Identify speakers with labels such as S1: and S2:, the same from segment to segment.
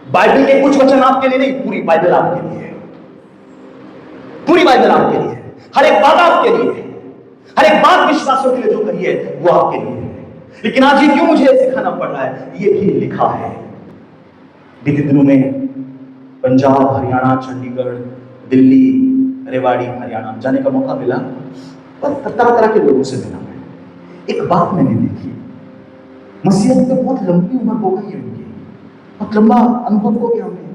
S1: Bible के कुछ वचन आपके लिए नहीं, पूरी बाइबल आपके लिए है। पूरी बाइबल आपके लिए है। हर एक बात आपके लिए है। हर एक बात विश्वासों के लिए जो कही है वो आपके लिए है। लेकिन आज ये क्यों मुझे सिखाना पड़ रहा है? ये भी लिखा है। बीते दिनों में पंजाब, हरियाणा, चंडीगढ़, दिल्ली, रेवाड़ी, हरियाणा जाने का मौका मिला और तरह तरह के लोगों से मिला। मैं एक बात मैंने देखी, मसीहत में बहुत लंबी उम्र हो गई है उनकी, बहुत लंबा अनुभव हो गया उन्हें।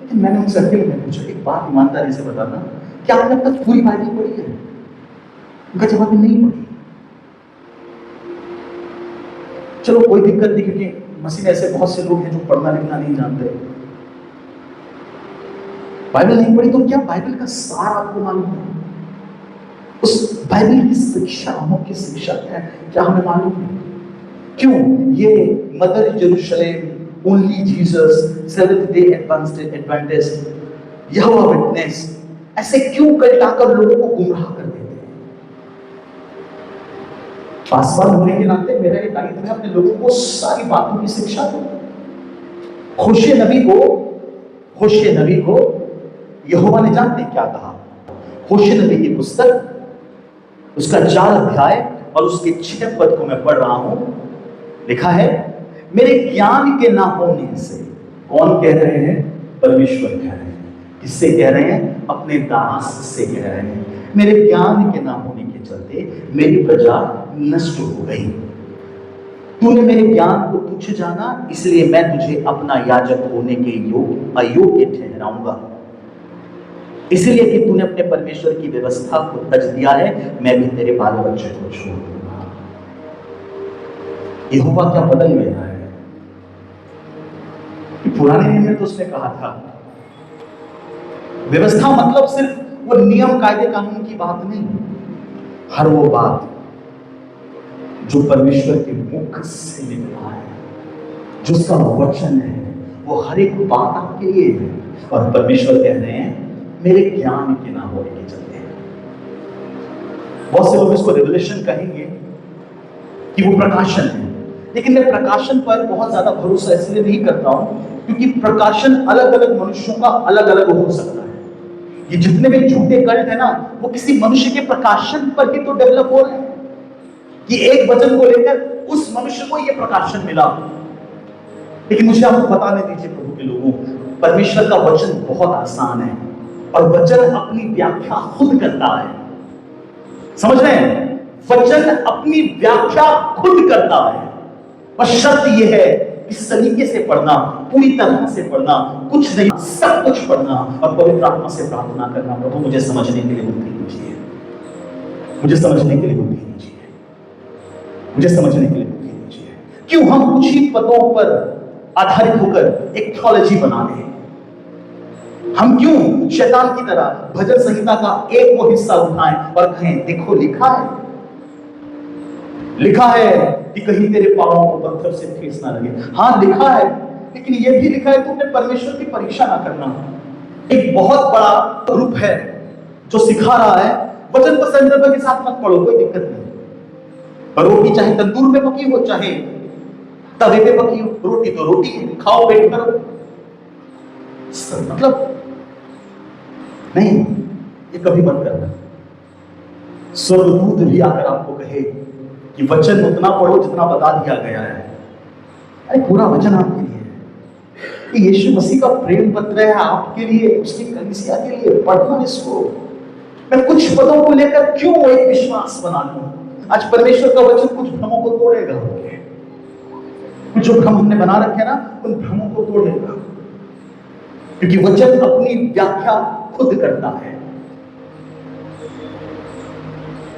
S1: लेकिन मैंने उनसे अकेले में पूछा, एक बात ईमानदारी से बताना, क्या आपने अब तक पूरी बाइबल पढ़ी है? उनका जवाब नहीं पढ़ी। चलो कोई दिक्कत नहीं, क्योंकि मसीह में ऐसे बहुत से लोग हैं जो पढ़ना लिखना नहीं जानते। बाइबल नहीं पढ़ी तो क्या बाइबल का सार आपको मालूम है? उस बाइबल की शिक्षा, मुख्य शिक्षा क्या हमें मालूम है? क्यों ये mother Jerusalem, only Jesus, seventh day Adventist, यहोवा विटनेस ऐसे क्यों कल्टाकर लोगों को गुमराह कर देते हैं? पासवान होने के नाते मेरा एक दायित्व है अपने लोगों को सारी बातों की शिक्षा दो। होशे नबी को यहोवा ने जानते क्या कहा? होशे नबी की पुस्तक, उसका 4 अध्याय और उसके 6 पद को मैं पढ़ रहा हूं। लिखा है, मेरे ज्ञान के ना होने से। कौन कह रहे हैं? परमेश्वर कह रहे हैं। किससे कह रहे हैं? अपने दास से कह रहे हैं। मेरे ज्ञान के ना होने के चलते मेरी प्रजा नष्ट हो गई। तूने मेरे ज्ञान को तुच्छ जाना, इसलिए मैं तुझे अपना याजक होने के अयोग्य ठहराऊंगा। इसलिए कि तूने अपने परमेश्वर की व्यवस्था को तज दिया है, मैं भी तेरे बाल बच्चे को छोड़ दूंगा। यहोवा क्या बदल गया है? पुराने नियम में तो उसने कहा था, व्यवस्था मतलब सिर्फ वो नियम कायदे कानून की बात नहीं, हर वो बात जो परमेश्वर के मुख से निकला है, जो उसका वचन है, वो हर एक बात आपके लिए है। और परमेश्वर कह रहे हैं, मेरे ज्ञान के ना होने के चलते। बहुत से लोग इसको रेवलेशन कहेंगे कि वो प्रकाशन है, लेकिन मैं प्रकाशन पर बहुत ज्यादा भरोसा इसलिए नहीं करता हूं क्योंकि प्रकाशन अलग अलग मनुष्यों का अलग अलग हो सकता है। ये जितने भी झूठे कल्ट है ना, वो किसी मनुष्य के प्रकाशन पर ही तो डेवलप हो रहे हैं कि एक वचन को लेकर उस मनुष्य को यह प्रकाशन मिला। लेकिन मुझे आपको बताने दीजिए प्रभु के लोगों, परमेश्वर का वचन बहुत आसान है और वचन अपनी व्याख्या खुद करता है। समझ रहे हैं? वचन अपनी व्याख्या खुद करता है। और शर्त यह है कि सलीके से पढ़ना, पूरी तरह से पढ़ना, कुछ नहीं सब कुछ पढ़ना और पवित्र आत्मा से प्रार्थना करना, प्रभु मुझे समझने के लिए बुद्धि दीजिए, मुझे समझने के लिए बुद्धि दीजिए, मुझे समझने के लिए बुद्धि दीजिए। क्यों हम कुछ ही पदों पर आधारित होकर एक थ्योलॉजी बना लें? हम क्यों शैतान की तरह भजन संहिता का एक वो हिस्सा उठाएं और कहें, देखो लिखा है कि कहीं तेरे पांवों को पत्थर से ठेस ना लगे। हाँ लिखा है, लेकिन यह भी लिखा है तुमने परमेश्वर की परीक्षा ना करना। एक बहुत बड़ा ग्रुप है जो सिखा रहा है वचन को संदर्भ के साथ मत पढ़ो, कोई दिक्कत नहीं। रोटी चाहे तंदूर में पकी हो, चाहे तवे पे पकी हो, रोटी तो रोटी है, खाओ पेट करो। मतलब नहीं, ये कभी मत करना। स्वर्गदूत भी आकर आपको कहे कि वचन उतना पढ़ो जितना बता दिया गया है, अरे पूरा वचन आपके लिए है। ये यीशु मसीह का प्रेम पत्र है आपके लिए, उसकी कलीसिया के लिए। पढ़ना इसको। मैं कुछ पदों को लेकर क्यों एक विश्वास बना लूं? आज परमेश्वर का वचन कुछ भ्रमों को तोड़ेगा। कुछ जो भ्रम हमने बना रखे ना, उन भ्रमों को तोड़ेगा, क्योंकि वचन अपनी व्याख्या खुद करता है।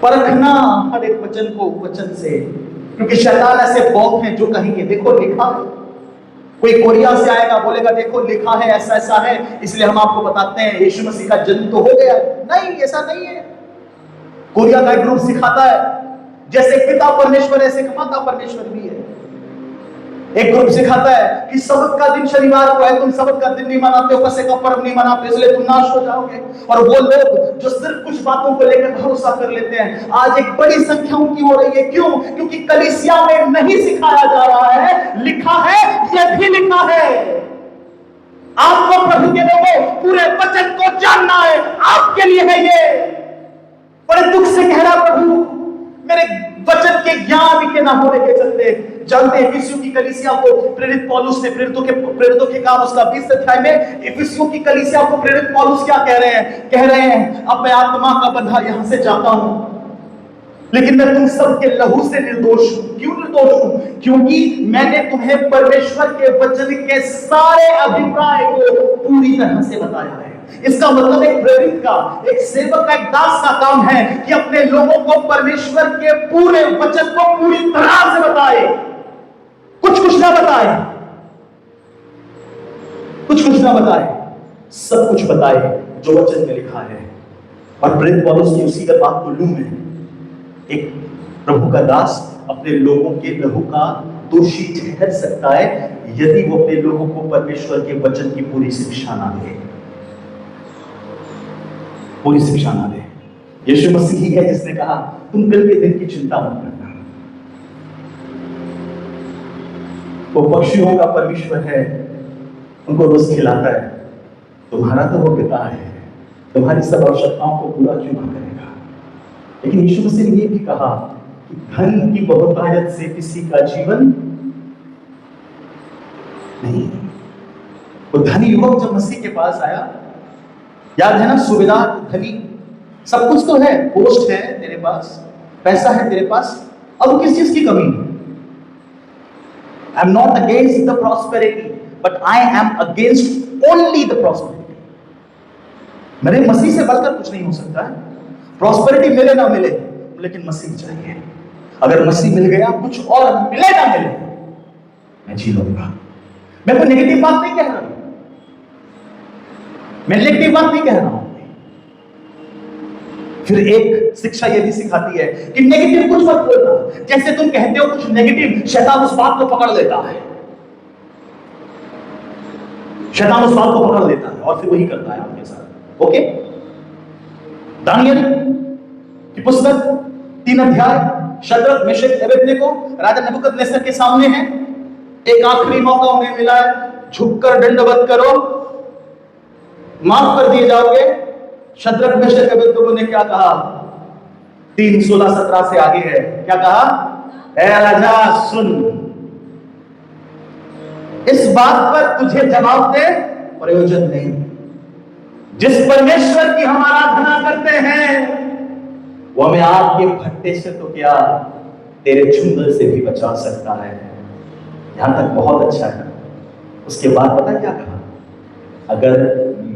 S1: परखना हर एक वचन को वचन से, क्योंकि शैतान ऐसे बहुत हैं जो कहेंगे देखो लिखा है। कोई कोरिया से आएगा, बोलेगा देखो लिखा है, ऐसा ऐसा है, इसलिए हम आपको बताते हैं यीशु मसीह का जन्म तो हो गया। नहीं, ऐसा नहीं है। कोरिया का एक ग्रुप सिखाता है जैसे पिता परमेश्वर ऐसे माता परमेश्वर भी है। एक ग्रुप सिखाता है कि सबत का दिन शनिवार को है, तुम सबत का दिन नहीं मनाते हो, फसह का पर्व नहीं मनाते, इसलिए तुम नाश हो जाओगे। और वो लोग जो सिर्फ कुछ बातों को लेकर भरोसा कर लेते हैं, आज एक बड़ी संख्या उनकी हो रही है। क्यों? क्योंकि कलीसिया में नहीं सिखाया जा रहा है, लिखा है, यह भी लिखा है। आपके लिए है ये। बड़े दुख से कह रहा प्रभु, मेरे वचन के ज्ञान के ना होने के चलते। जानते हैं इफिसियों की कलीसिया को प्रेरित पौलुस ने, प्रेरितों के काम उसका 20 अध्याय में इफिसियों की कलीसिया को प्रेरित पौलुस क्या कह रहे हैं? कह रहे हैं, अब मैं आत्मा का बंधा यहां से जाता हूं, लेकिन मैं तुम सबके लहू से निर्दोष हूं। क्यों निर्दोष हूं? क्योंकि मैंने तुम्हें परमेश्वर के वचन के सारे अभिप्राय को पूरी तरह से बताया है। इसका मतलब एक प्रेरित का, एक सेवक का, एक दास का काम है कि अपने लोगों को परमेश्वर के पूरे वचन को पूरी तरह से बताए, कुछ ना बताए, कुछ ना बताए, सब कुछ बताए जो वचन में लिखा है। और प्रेरित पौलुस की उसी बात को लू में एक प्रभु का दास अपने लोगों के लहू का दोषी ठहर सकता है यदि वो अपने लोगों को परमेश्वर के वचन की पूरी शिक्षा ना दे, पूरी शिक्षा ना दे। यीशु मसीह ही है जिसने कहा, तुम कल के दिन की चिंता मत करना। वो पक्षियों का परमेश्वर है, उनको रोज खिलाता है। तुम्हारा तो वो पिता है, तुम्हारी सब आवश्यकताओं को पूरा क्यों ना करेगा? लेकिन यीशु मसीह ने ये भी कहा कि धन की बहुतायत से किसी का जीवन नहीं। वो धनी युवक जब मसीह के पास आया, याद है ना, सुबेदार धनी, सब कुछ तो है, पोस्ट है तेरे पास, पैसा है तेरे पास, अब किस चीज की कमी? I am not against the prosperity, but I am against only the prosperity. मेरे मसीह से बढ़कर कुछ नहीं हो सकता है। प्रॉस्पेरिटी मिले ना मिले, लेकिन मसीह चाहिए। अगर मसीह मिल गया, कुछ और मिले ना मिले, मैं जी लूंगा। मैं कोई नेगेटिव बात नहीं कह रहा हूं, मैं नेगेटिव बात नहीं कह रहा हूं। फिर एक शिक्षा ये भी सिखाती है कि नेगेटिव कुछ मत बोलना। जैसे तुम कहते हो कुछ नेगेटिव, शैतान उस बात को पकड़ लेता है, शैतान उस बात को पकड़ लेता है और फिर वही करता है आपके साथ। ओके, दानियल की पुस्तक 3 अध्याय, शद्रक, मेशक, अबेदनेगो राजा नबूकदनेस्सर के सामने है। एक आखिरी मौका उन्हें मिला है, झुककर दंडवत करो, माफ कर दिए जाओगे। शद्रक, मेशक, अबेदनेगो ने क्या कहा? 3:16-17 से आगे है, क्या कहा? ऐ राजा सुन, इस बात पर तुझे जवाब दे प्रयोजन नहीं। जिस परमेश्वर की हम आराधना करते हैं वो हमें आग के भट्टे से तो क्या, तेरे चुंगल से भी बचा सकता है। यहां तक बहुत अच्छा है। उसके बाद पता क्या कहा? अगर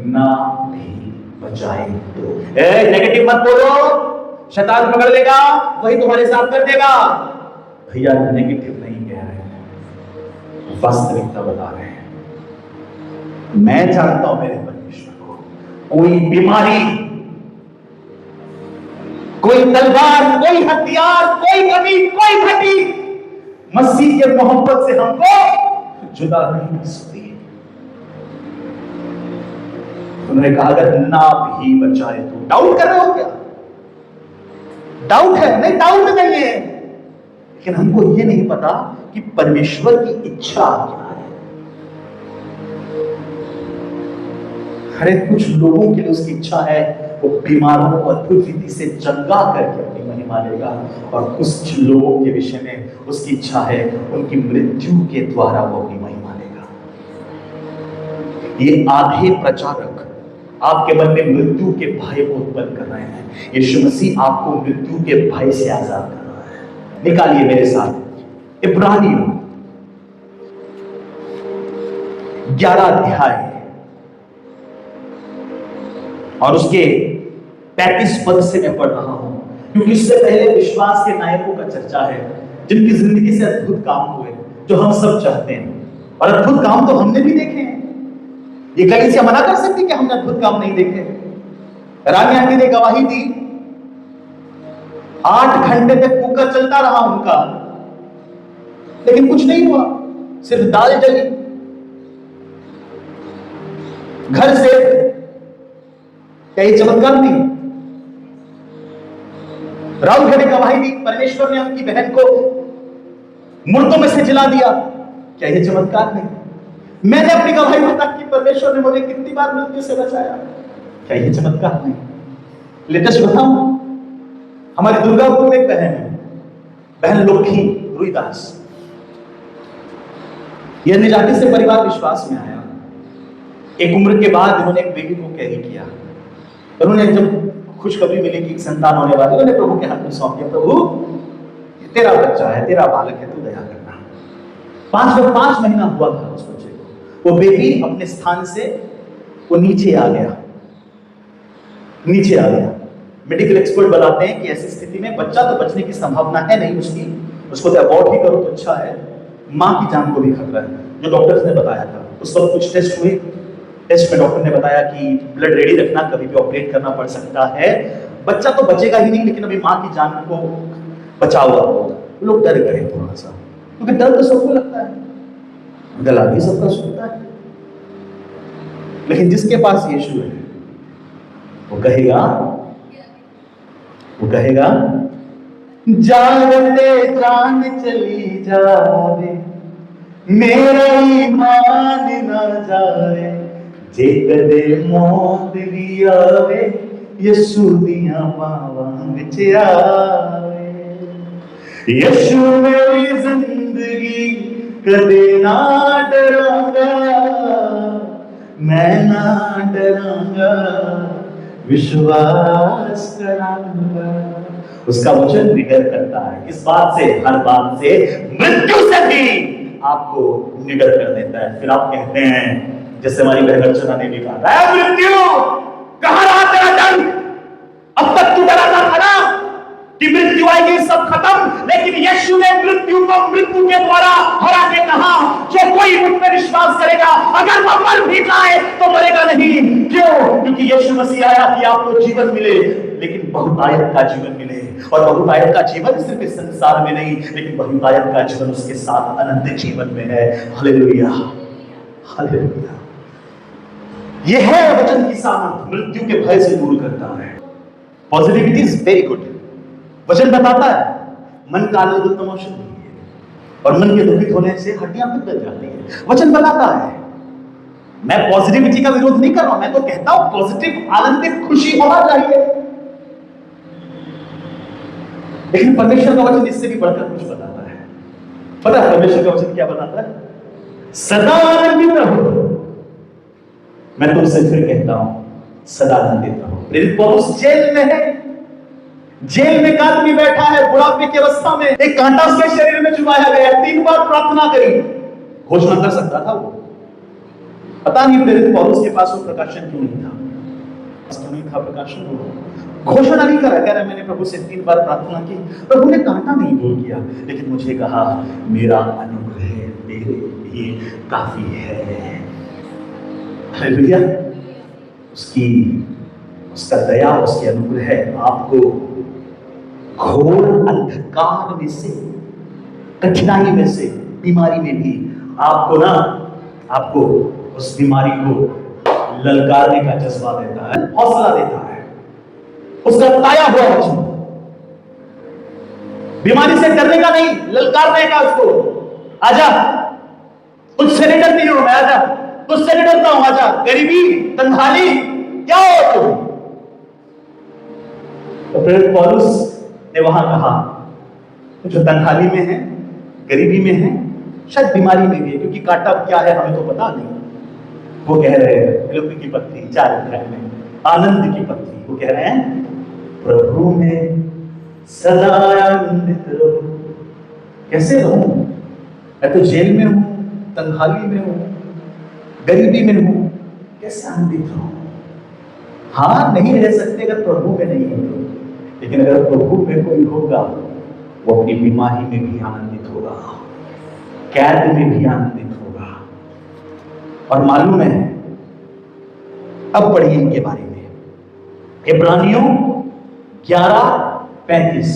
S1: ना भी बचाए तो। नेगेटिव मत बोलो, शैतान पकड़ लेगा, वही तुम्हारे साथ कर देगा। भैया नेगेटिव नहीं कह रहे हैं, वास्तविकता बता रहे हैं। मैं जानता हूं मेरे परमेश्वर को। कोई बीमारी, कोई तलवार, कोई हथियार, कोई कमी, कोई घटी मसीह के मोहब्बत से हमको जुदा नहीं कर सकती। उन्होंने कहा अगर ना भी बचाए तो। डाउट कर रहे हो क्या? डाउट है? नहीं, डाउट नहीं है, लेकिन हमको ये नहीं पता कि परमेश्वर की इच्छा क्या है। अरे कुछ लोगों के लिए उसकी इच्छा है वो बीमारों को अद्भुत रीति से चंगा करके अपनी महिमा लेगा, और कुछ लोगों के विषय में उसकी इच्छा है उनकी मृत्यु के द्वारा वो अपनी महिमा लेगा। ये आधे प्रचारक आपके मन में मृत्यु के भय को उत्पन्न कर रहे हैं। यीशु मसीह आपको मृत्यु के भय से आजाद कर रहा है। निकालिए मेरे साथ इब्रानियों 11 अध्याय और उसके 35 पद से मैं पढ़ रहा हूं, क्योंकि इससे पहले विश्वास के नायकों का चर्चा है जिनकी जिंदगी से अद्भुत काम हुए जो हम सब चाहते हैं। और अद्भुत काम तो हमने भी देखे हैं। ये कलीसिया मना कर सकती कि हमने अद्भुत काम नहीं देखे? रानी आंटी ने गवाही दी, 8 घंटे तक कुकर चलता रहा उनका, लेकिन कुछ नहीं हुआ, सिर्फ दाल जली, घर से। क्या ये चमत्कार नहीं? राहुल ने गवाही दी, परमेश्वर ने उनकी बहन को मुर्दों में से जिला दिया। क्या ये चमत्कार नहीं? मैंने अपनी गवाही बता कि परमेश्वर ने मुझे कितनी बार मृत्यु से बचाया। क्या ये चमत्कार नहीं? लेटेस्ट बताऊं, हमारी दुर्गापुर में एक बहन है, बहन लक्ष्मी रुईदास। यह निजाति से परिवार विश्वास में आया। एक उम्र के बाद इन्होंने एक बेबी को कैरी किया। उन्होंने जब खुशखबरी मिली कि संतान होने वाली, उन्होंने प्रभु के हाथ में सौंप दिया, प्रभु तेरा बच्चा है, तेरा बालक है, तू दया करना। 5 महीना हुआ था उस बच्चे को, वो बेबी अपने स्थान से वो नीचे आ गया। मेडिकल एक्सपर्ट बताते हैं कि ऐसी स्थिति में बच्चा तो बचने की संभावना है नहीं उसकी, उसको तो अबॉर्ट ही करो तो अच्छा है, मां की जान को भी खतरा है, जो डॉक्टर्स ने बताया था। उस वक्त कुछ टेस्ट हुए, टेस्ट में डॉक्टर ने बताया कि ब्लड रेडी रखना, कभी भी ऑपरेट करना पड़ सकता है, बच्चा तो बचेगा ही नहीं, लेकिन अभी मां की जान को बचाओ। लोग डर गए थोड़ा सा, क्योंकि डर तो सबको लगता है, गला भी सबका सूखता है, लेकिन जिसके पास यीशु है वो कहेगा जानते जान चली जावे, मेरा ईमान ना जाए, जे कदे मौत भी आवे, यीशु दियां बावां विच आवे। यीशु मेरी जिंदगी कदे ना डरांगा, मैं ना डरांगा, विश्वास करांगा। उसका वचन निडर करता है, किस बात से? हर बात से, मृत्यु से भी आपको निडर कर देता है। फिर आप कहते हैं, जैसे हमारी बहन अर्चना ने भी कहा, मृत्यु कहां रहा तेरा जंग? अब तक तू डराता था ना कि मृत्यु आएगी, सब खत्म, लेकिन यीशु ने मृत्यु को मृत्यु के द्वारा हरा के कहा, जो कोई मुझ में विश्वास करेगा, अगर वह मर भी जाए तो मरेगा नहीं। क्यों? क्योंकि यीशु मसीह आया कि आपको जीवन मिले, लेकिन बहुतायत का जीवन मिले। और बहुतायत का जीवन सिर्फ इस संसार में नहीं, लेकिन बहुतायत का जीवन उसके साथ अनंत जीवन में है। Hallelujah, hallelujah. यह है वचन की सामर्थ, मृत्यु के भय से दूर करता है। Positivity is very good. वचन बताता है मन का आनंद उत्तम औषधि है, और मन के दुखित होने से हड्डियां पिघल जाती है। वचन बताता है, मैं पॉजिटिविटी का विरोध नहीं कर रहा हूं, मैं तो कहता हूं पॉजिटिव, आनंदित, खुशी होना चाहिए, लेकिन परमेश्वर का वचन इससे भी बढ़कर कुछ बताता है। पता है परमेश्वर का वचन क्या बताता है? सदा आनंदित रहो। मैं तुमसे फिर कहता हूं, सदा आनंदित रहो। प्रेरित पौलुस जेल में है, जेल में एक आदमी बैठा है, बुढ़ापे की अवस्था में, एक कांटा उसके शरीर में चुभाया गया, 3 बार प्रार्थना करी। घोषणा कर सकता था वो, पता नहीं प्रेरित पौलुस के पास वो प्रकाशन क्यों नहीं था, प्रकाशन घोषणा नहीं करा, कह रहा मैंने प्रभु से 3 बार प्रार्थना की, प्रभु ने कांटा नहीं दूर किया, लेकिन मुझे कहा मेरा अनुग्रह तेरे लिए काफी है। हालेलुया। उसका दया, उसके अनुग्रह आपको घोर अंधकार में से, कठिनाई में से, बीमारी में भी आपको उस बीमारी को ललकारने का जज्बा देता है, हौसला देता है। उसका ताया हुआ वचन, बीमारी से डरने का नहीं, ललकारने का उसको, आजा तुझसे नहीं डरती हूं मैं, आजा तुझसे नहीं डरता हूं, आजा। गरीबी, तन्हाई, क्या हो तुम? तो प्रेरित पौलुस ने वहां कहा, जो तन्हाई में है, गरीबी में है, शायद बीमारी में भी है, क्योंकि कांटा क्या है हमें तो पता नहीं। वो कह रहे हैं फिलिप्पी की पत्री 4 अध्याय में, आनंद की पत्री, वो कह रहे हैं प्रभु में सदा आनंदित रहो। कैसे रहूं? मैं तो जेल में हूं, तन्हाई में हूं, गरीबी में हूं, कैसे आनंदित रहूं? हाँ, नहीं रह सकते अगर प्रभु में नहीं हो, लेकिन अगर प्रभु में कोई होगा, वो अपनी बीमारी में भी आनंदित होगा, कैद में भी आनंदित होगा। और मालूम है, अब पढ़िए इनके बारे में, इब्रानियों 11:35।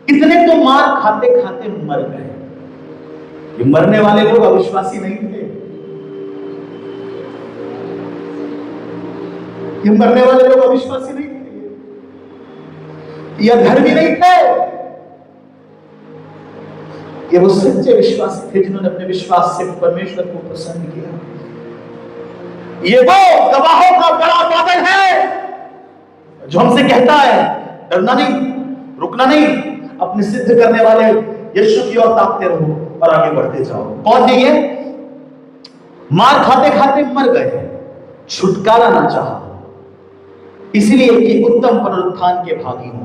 S1: कितने तो मार खाते खाते मर गए। ये मरने वाले लोग अविश्वासी नहीं थे, ये मरने वाले लोग अविश्वासी नहीं थे, ये धर्मी नहीं थे, ये वो सच्चे विश्वासी थे जिन्होंने अपने विश्वास से परमेश्वर को प्रसन्न किया। ये वो गवाहों का बड़ा बादल है जो हमसे कहता है डरना नहीं, रुकना नहीं, अपने सिद्ध करने वाले यीशु की ओर ताकते रहो और आगे बढ़ते जाओ। कौन है ये? मार खाते खाते मर गए, छुटकारा ना चाहा, इसलिए कि उत्तम पुनरुत्थान के भागी हो।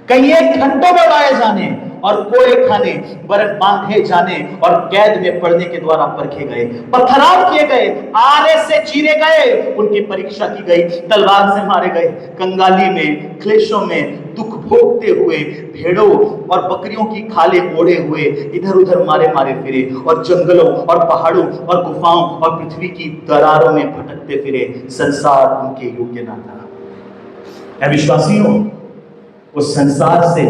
S1: कहीं एक खंडों में उड़ाए जाने और कोड़े खाने, वरन बांधे जाने और कैद में पड़ने के द्वारा परखे गए, पथराव किए गए, आरे से चीरे गए, उनकी परीक्षा की गई, तलवार से मारे गए, कंगाली में, क्लेशों में दुख भोगते हुए, भेड़ों और बकरियों की खाले ओढ़े हुए इधर उधर मारे मारे फिरे, और जंगलों और पहाड़ों और गुफाओं और पृथ्वी की दरारों में भटकते फिरे। संसार उनके योग्य ना था। विश्वासियों, उस संसार से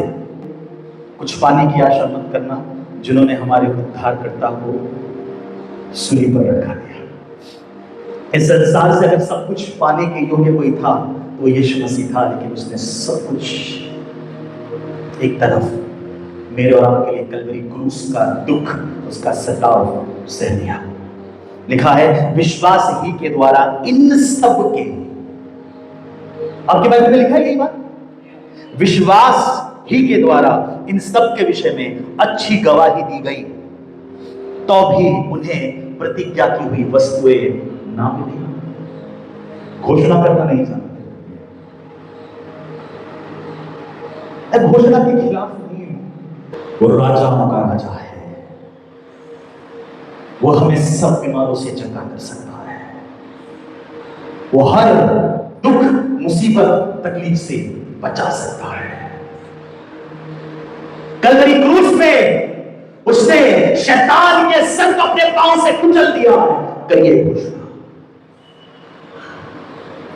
S1: कुछ पाने की आशा मत करना जिन्होंने हमारे उद्धारकर्ता को सूली पर रखा दिया। इस संसार से अगर सब कुछ पाने के योग्य कोई था तो यीशु मसीह था, लेकिन उसने सब कुछ एक तरफ मेरे और आपके लिए कलवरी क्रूस का दुख, उसका सताव सह लिया। लिखा है विश्वास ही के द्वारा इन सब के, आपके बाइबल में लिखा है यही बात, विश्वास ही के द्वारा इन सब के विषय में अच्छी गवाही दी गई, तो भी उन्हें प्रतिज्ञा की हुई वस्तुएं ना मिली। घोषणा करना नहीं जानते, घोषणा के खिलाफ नहीं है। वो राजाओं का राजा है, वो हमें सब बीमारों से चंगा कर सकता है, वो हर दुख मुसीबत तकलीफ से बचा सकता है। कलवरी क्रूस पे उसने शैतान के संग अपने पांव से कुचल दिया। करिए घोषणा,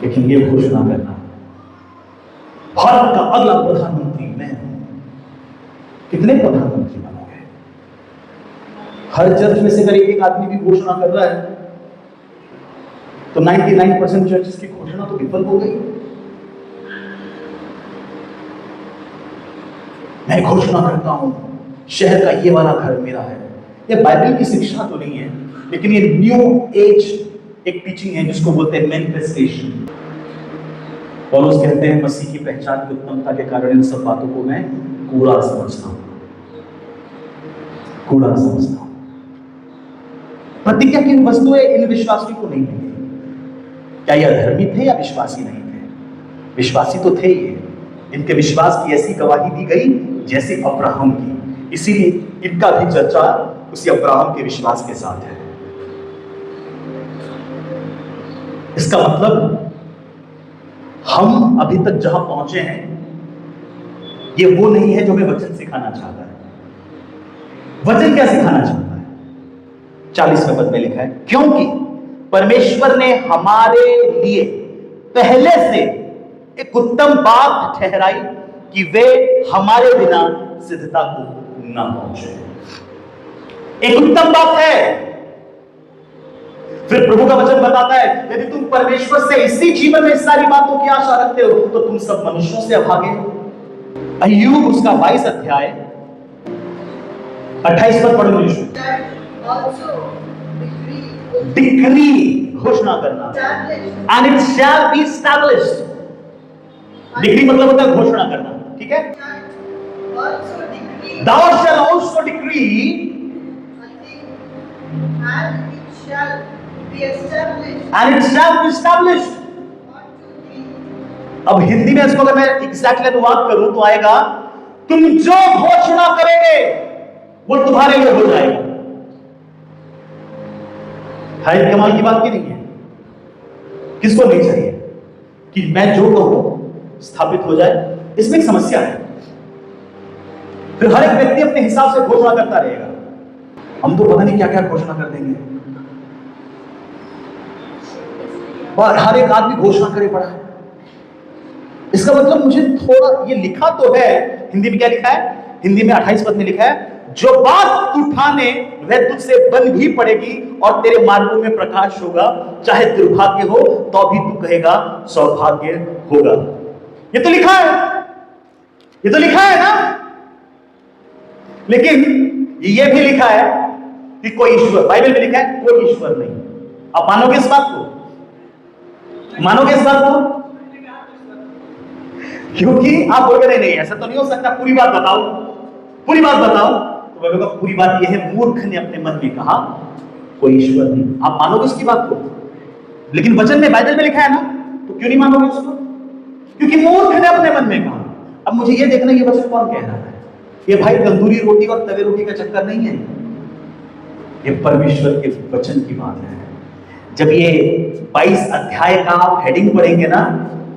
S1: लेकिन ये घोषणा करना, भारत का अगला प्रधानमंत्री मैं हूं। कितने प्रधानमंत्री बनोगे? हर चर्च में से अगर एक आदमी भी घोषणा कर रहा है तो 99% चर्चेस की घोषणा तो विफल हो गई। मैं घोषणा करता हूं शहर का ये वाला घर मेरा है। ये बाइबल की शिक्षा तो नहीं है, लेकिन ये न्यू एज एक टीचिंग है जिसको बोलते हैं मैनिफेस्टेशन। पौलुस कहते हैं मसीह की पहचान की उत्तमता के कारण इन सब बातों को मैं कूड़ा समझता हूं, कूड़ा समझता हूं। प्रतिज्ञा की वस्तुएं इन विश्वासियों को नहीं मिली। क्या ये अधर्मी थे या विश्वासी नहीं थे? विश्वासी तो थे ये। इनके विश्वास की ऐसी गवाही दी गई जैसे अब्राहम की, इसीलिए इनका भी चर्चा उसी अब्राहम के विश्वास के साथ है। इसका मतलब हम अभी तक जहां पहुंचे हैं ये वो नहीं है जो हमें वचन सिखाना चाहता है। वचन क्या सिखाना चाहता है? 40वें पद में लिखा है, क्योंकि परमेश्वर ने हमारे लिए पहले से एक उत्तम बात ठहराई कि वे हमारे बिना सिद्धता को ना पहुंचे। एक उत्तम बात है। फिर प्रभु का वचन बताता है यदि तुम परमेश्वर से इसी जीवन में सारी बातों की आशा रखते हो तो तुम सब मनुष्यों से अभागे हो। अय्यूब उसका 22 अध्याय 28 पद पढ़ो इंग्लिश में। डिक्री घोषणा करना, and it shall be established. Decree मतलब होता है घोषणा करना, ठीक है? Thou shall also decree, and it shall be established. अब हिंदी में इसको अगर मैं एग्जैक्टली अनुवाद करूं तो आएगा, तुम जो घोषणा करेंगे वो तुम्हारे लिए हो जाएगा। है कमाल की बात की नहीं है? किसको नहीं चाहिए कि मैं जो कहूं स्थापित हो जाए? इसमें एक समस्या है। फिर हर एक व्यक्ति अपने हिसाब से घोषणा करता रहेगा। हम तो पता नहीं क्या क्या घोषणा कर देंगे, और हर एक आदमी घोषणा करे पड़ा है। इसका मतलब मुझे थोड़ा, ये लिखा तो है हिंदी में, क्या लिखा है? हिंदी में 28 पद में लिखा है, जो बात तू ठाने वह तुझसे बन भी पड़ेगी और तेरे मार्गों में प्रकाश होगा, चाहे दुर्भाग्य हो तो भी तू कहेगा सौभाग्य होगा। ये तो लिखा है, ये तो लिखा है ना? लेकिन ये भी लिखा है कि कोई ईश्वर, बाइबल में लिखा है कोई ईश्वर नहीं। आप मानोगे इस बात को? मानोगे इस बात को? क्योंकि आप बोलोगे नहीं नहीं ऐसा तो नहीं हो सकता, पूरी बात बताओ, पूरी बात बताओ। तो बोलोगे पूरी बात यह है, मूर्ख ने अपने मन में कहा कोई ईश्वर नहीं। आप मानोगे उसकी बात को? लेकिन वचन में, बाइबल में लिखा है ना, तो क्यों नहीं मानोगे उसको? क्योंकि मूर्ख ने अपने मन में कहा। अब मुझे ये देखना ये वचन कौन कह रहा है। ये भाई तंदूरी रोटी और तवे रोटी का चक्कर नहीं है, ये परमेश्वर के वचन की बात है। जब ये 22 अध्याय का आप हेडिंग पढ़ेंगे ना,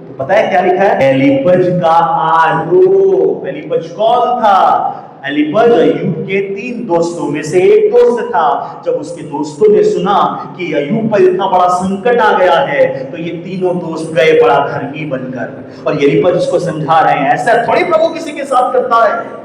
S1: तो पता है क्या लिखा है? एलीपज का आरोप। एलीपज कौन था? एलीपज अय्यूब के 3 दोस्तों में से एक दोस्त था। जब उसके दोस्तों ने सुना कि अय्यूब पर इतना बड़ा संकट आ गया है, तो ये तीनों दोस्त गए बड़ा धर्मी बनकर, और एलीपज उसको समझा रहे हैं ऐसा थोड़ी प्रभु किसी के साथ करता है,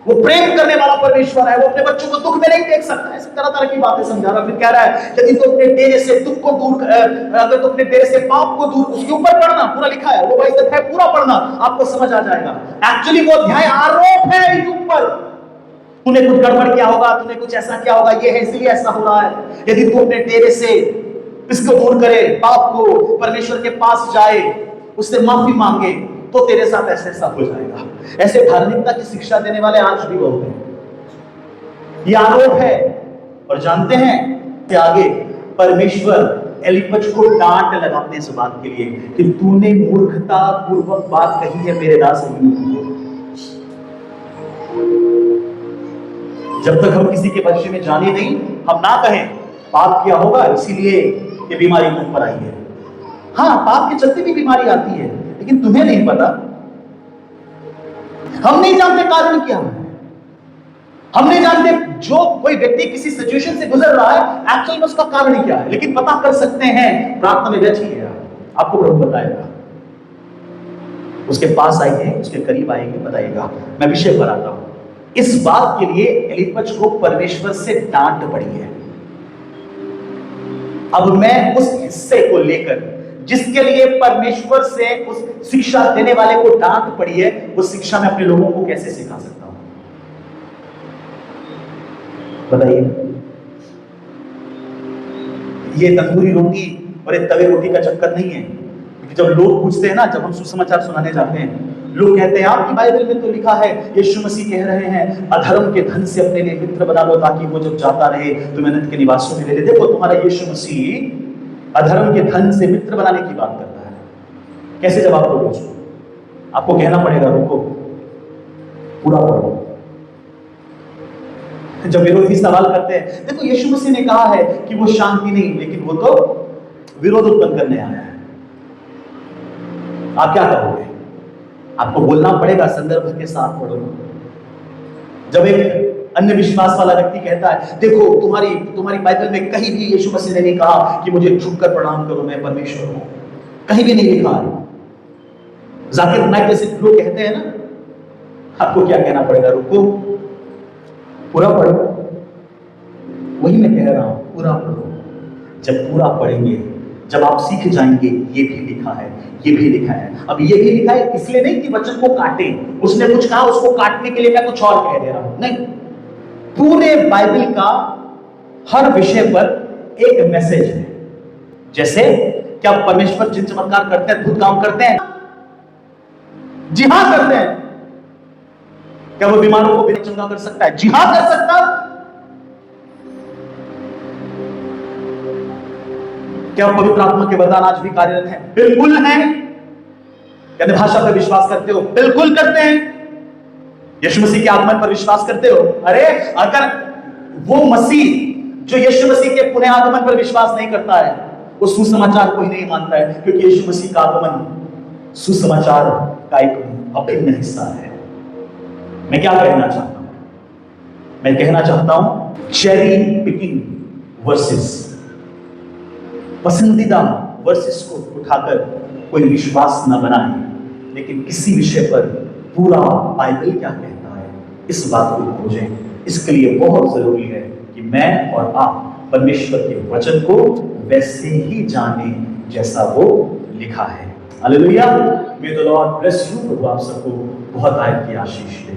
S1: वो प्रेम करने वाला परमेश्वर है, वो अपने बच्चों को दुख में नहीं देख सकता। ऐसे तरह तरह की बातें समझा रहा। फिर कह रहा है यदि तो अपने डेरे से दुख को दूर, अगर तो अपने डेरे से पाप को दूर, उसके ऊपर पढ़ना, पूरा लिखा है वो 22 अध्याय पूरा पढ़ना, आपको समझ आ जाएगा। एक्चुअली वो अध्याय आरोप है ऊपर, तूने कुछ गड़बड़ किया होगा, तूने कुछ ऐसा किया होगा, ये है इसलिए ऐसा हो रहा है। यदि तू अपने डेरे से इसको दूर करे, पाप को, परमेश्वर के पास जाए, उससे माफी मांगे, तो तेरे साथ ऐसा ऐसा हो जाएगा। ऐसे धार्मिकता की शिक्षा देने वाले आज भी बहुत हैं। ये आरोप है। और जानते हैं कि आगे परमेश्वर एलीपज को डांट लगाते इस बात के लिए कि तूने मूर्खता पूर्वक बात कही है मेरे दास अय्यूब को। जब तक हम किसी के विषय में जाने नहीं, हम ना कहें पाप किया होगा इसीलिए ये बीमारी मुझ पर आई है। हाँ, पाप के चलते भी बीमारी आती है, लेकिन तुम्हें नहीं पता, हम नहीं जानते कारण क्या है, हम नहीं जानते जो कोई व्यक्ति किसी सिचुएशन से गुजर रहा है एक्चुअल में उसका कारण क्या है, लेकिन पता कर सकते हैं प्रार्थना में बैठिए, आपको प्रभु बताएगा। उसके पास आइए, उसके करीब आएंगे, बताएगा। मैं विषय पर आता हूं। इस बात के लिए एलीपज को परमेश्वर से डांट पड़ी है। अब मैं उस हिस्से को लेकर जिसके लिए परमेश्वर से उस शिक्षा देने वाले को डांट पड़ी है, उस शिक्षा में अपने लोगों को कैसे सिखा सकता हूं, बताइए। ये तंदूरी रोटी और ये तवे रोटी का चक्कर नहीं है। जब लोग पूछते हैं ना, जब हम सुसमाचार सुनाने जाते हैं, लोग कहते हैं आपकी बाइबल में तो लिखा है, यीशु मसीह कह रहे हैं अधर्म के धन से अपने लिए मित्र बना लो ताकि वो जब जाता रहे तो मेहनत के निवासों में ले ले। देखो, तुम्हारा यीशु मसीह अधर्म के धन से मित्र बनाने की बात करता है। कैसे जवाब दोगे उसको? आपको कहना पड़ेगा रुको, पूरा पढ़ो। जब विरोधी सवाल करते हैं, देखो यीशु मसीह ने कहा है कि वो शांति नहीं, लेकिन वो तो विरोध उत्पन्न करने आया है, आप क्या करोगे? आपको बोलना पड़ेगा, संदर्भ के साथ पढ़ो। जब एक अन्य विश्वास वाला व्यक्ति कहता है देखो तुम्हारी बाइबल में कहीं भी यीशु मसीह ने नहीं कहा कि मुझे झुककर प्रणाम करो, मैं परमेश्वर हूं, कहीं भी नहीं लिखा है। जाकिर नाइक जैसे लोग कहते हैं ना, आपको क्या कहना पड़ेगा? रुको, पूरा पढ़ो। वही मैं कह रहा हूं, पूरा पढ़ो। जब पूरा पढ़ेंगे, जब आप सीख जाएंगे ये भी लिखा है, ये भी लिखा है। अब ये भी लिखा है इसलिए नहीं कि वचन को काटे, उसने कुछ कहा उसको काटने के लिए मैं कुछ और कह दे रहा हूं, नहीं। पूरे बाइबल का हर विषय पर एक मैसेज है। जैसे क्या परमेश्वर जिन चमत्कार करते हैं, अद्भुत काम करते हैं? जी हां करते हैं। क्या वो बीमारों को भी चंगा कर सकता है? जी हां कर सकता। क्या पवित्र आत्मा के वरदान आज भी कार्यरत हैं? बिल्कुल हैं। क्या भाषा पर विश्वास करते हो? बिल्कुल करते हैं। यीशु मसीह के आगमन पर विश्वास करते हो? अरे अगर वो मसीह जो यीशु मसीह के पुनः आगमन पर विश्वास नहीं करता है, वो सुसमाचार को ही नहीं मानता है, क्योंकि यीशु मसीह का आगमन सुसमाचार का एक अभिन्न हिस्सा है। मैं क्या कहना चाहता हूं? मैं कहना चाहता हूं चेरी पिकिंग वर्सेस, पसंदीदा वर्सेस को उठाकर कोई विश्वास न बनाए, लेकिन किसी विषय पर पूरा बाइबल क्या कहता है इस बात को खोजें। इसके लिए बहुत जरूरी है कि मैं और आप परमेश्वर के वचन को वैसे ही जाने जैसा वो लिखा है। Hallelujah. May the lord bless you. प्रभु आप सबको बहुत आयत की आशीष दे।